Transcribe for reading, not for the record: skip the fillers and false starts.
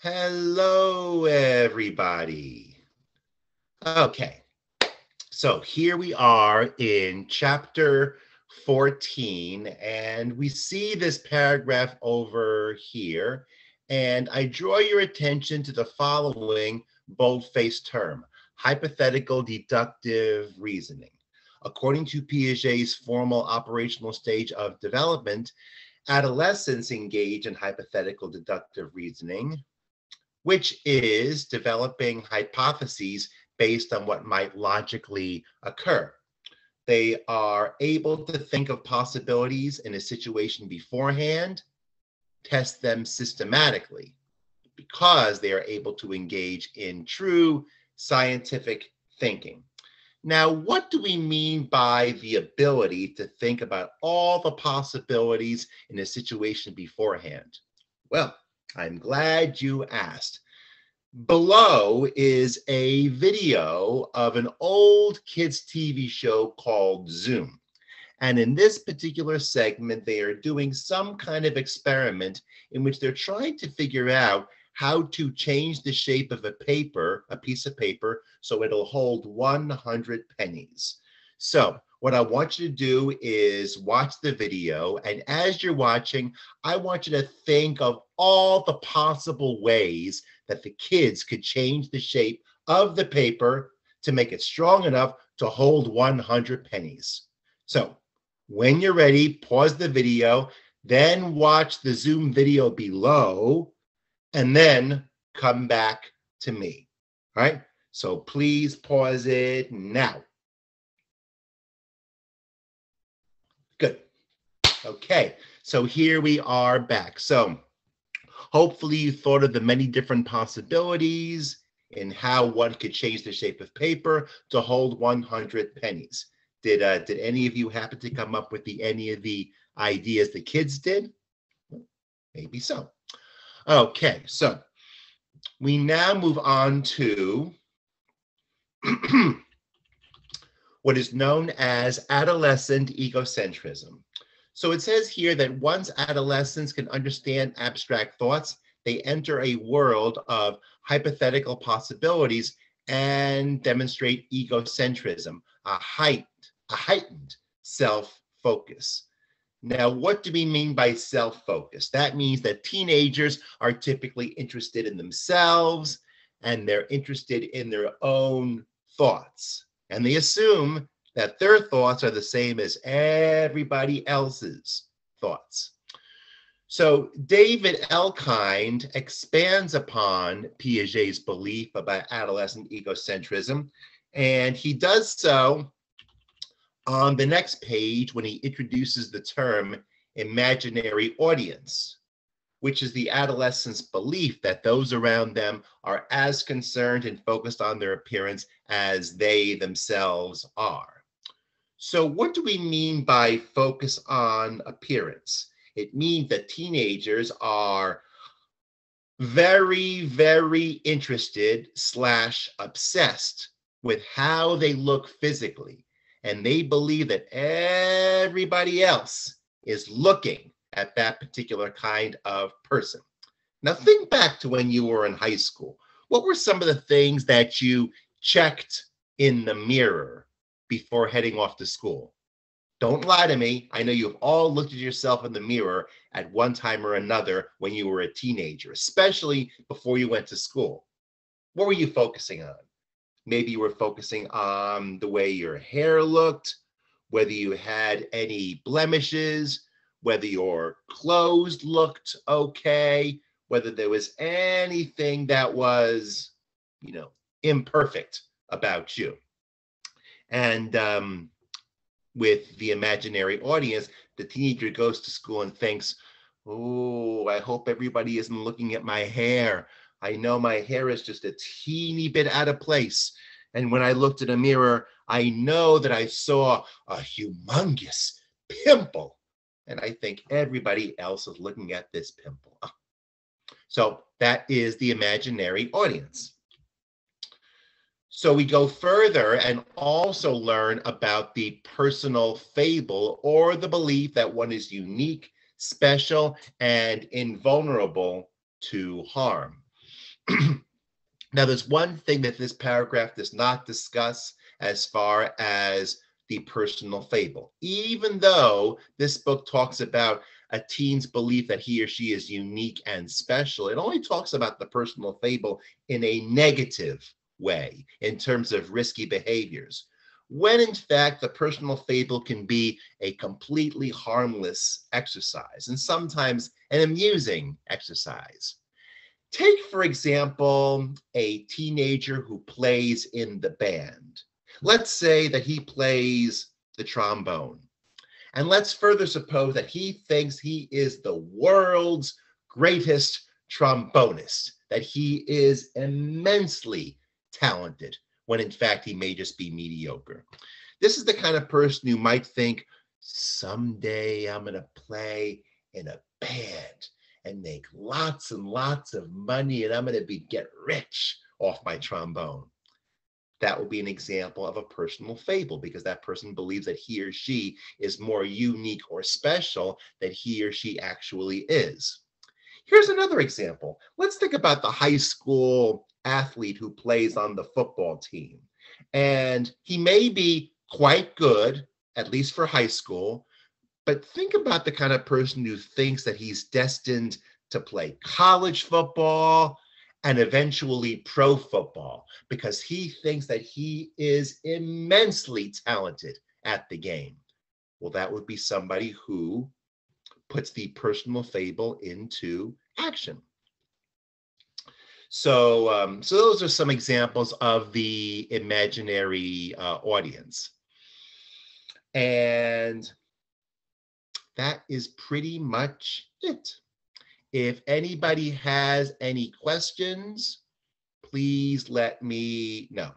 Hello, everybody. Okay, so here we are in chapter 14, and we see this paragraph over here, and I draw your attention to the following bold-faced term, hypothetical deductive reasoning. According to Piaget's formal operational stage of development, adolescents engage in hypothetical deductive reasoning, which is developing hypotheses based on what might logically occur. They are able to think of possibilities in a situation beforehand, test them systematically, because they are able to engage in true scientific thinking. Now, what do we mean by the ability to think about all the possibilities in a situation beforehand? Well, I'm glad you asked. Below is a video of an old kids' TV show called Zoom. And in this particular segment, they are doing some kind of experiment in which they're trying to figure out how to change the shape of a piece of paper, so it'll hold 100 pennies. So what I want you to do is watch the video. And as you're watching, I want you to think of all the possible ways that the kids could change the shape of the paper to make it strong enough to hold 100 pennies. So when you're ready, pause the video, then watch the Zoom video below, and then come back to me. All right? So please pause it now. Good. Okay, so here we are back. So hopefully you thought of the many different possibilities in how one could change the shape of paper to hold 100 pennies. Did any of you happen to come up with any of the ideas the kids did? Maybe so. Okay, so we now move on to what is known as adolescent egocentrism. So it says here that once adolescents can understand abstract thoughts, they enter a world of hypothetical possibilities and demonstrate egocentrism, a heightened self-focus. Now, what do we mean by self-focus? That means that teenagers are typically interested in themselves and they're interested in their own thoughts. And they assume that their thoughts are the same as everybody else's thoughts. So David Elkind expands upon Piaget's belief about adolescent egocentrism, and he does so on the next page when he introduces the term imaginary audience, which is the adolescent's belief that those around them are as concerned and focused on their appearance as they themselves are. So what do we mean by focus on appearance? It means that teenagers are very, very interested / obsessed with how they look physically. And they believe that everybody else is looking at that particular kind of person. Now think back to when you were in high school. What were some of the things that you checked in the mirror before heading off to school? Don't lie to me. I know you've all looked at yourself in the mirror at one time or another when you were a teenager, especially before you went to school. What were you focusing on? Maybe you were focusing on the way your hair looked, whether you had any blemishes, whether your clothes looked okay, whether there was anything that was, imperfect about you. And with the imaginary audience, the teenager goes to school and thinks, oh, I hope everybody isn't looking at my hair. I know my hair is just a teeny bit out of place. And when I looked in a mirror, I know that I saw a humongous pimple. And I think everybody else is looking at this pimple. So that is the imaginary audience. So we go further and also learn about the personal fable, or the belief that one is unique, special, and invulnerable to harm. Now, there's one thing that this paragraph does not discuss as far as the personal fable. Even though this book talks about a teen's belief that he or she is unique and special, it only talks about the personal fable in a negative way in terms of risky behaviors, when in fact the personal fable can be a completely harmless exercise and sometimes an amusing exercise. Take, for example, a teenager who plays in the band. Let's say that he plays the trombone. And let's further suppose that he thinks he is the world's greatest trombonist, that he is immensely talented, when in fact he may just be mediocre. This is the kind of person who might think, someday I'm going to play in a band and make lots and lots of money, and I'm going to get rich off my trombone. That will be an example of a personal fable, because that person believes that he or she is more unique or special than he or she actually is. Here's another example. Let's think about the high school athlete who plays on the football team. And he may be quite good, at least for high school, but think about the kind of person who thinks that he's destined to play college football and eventually pro football, because he thinks that he is immensely talented at the game. Well, that would be somebody who puts the personal fable into action. So those are some examples of the imaginary audience. And that is pretty much it. If anybody has any questions, please let me know.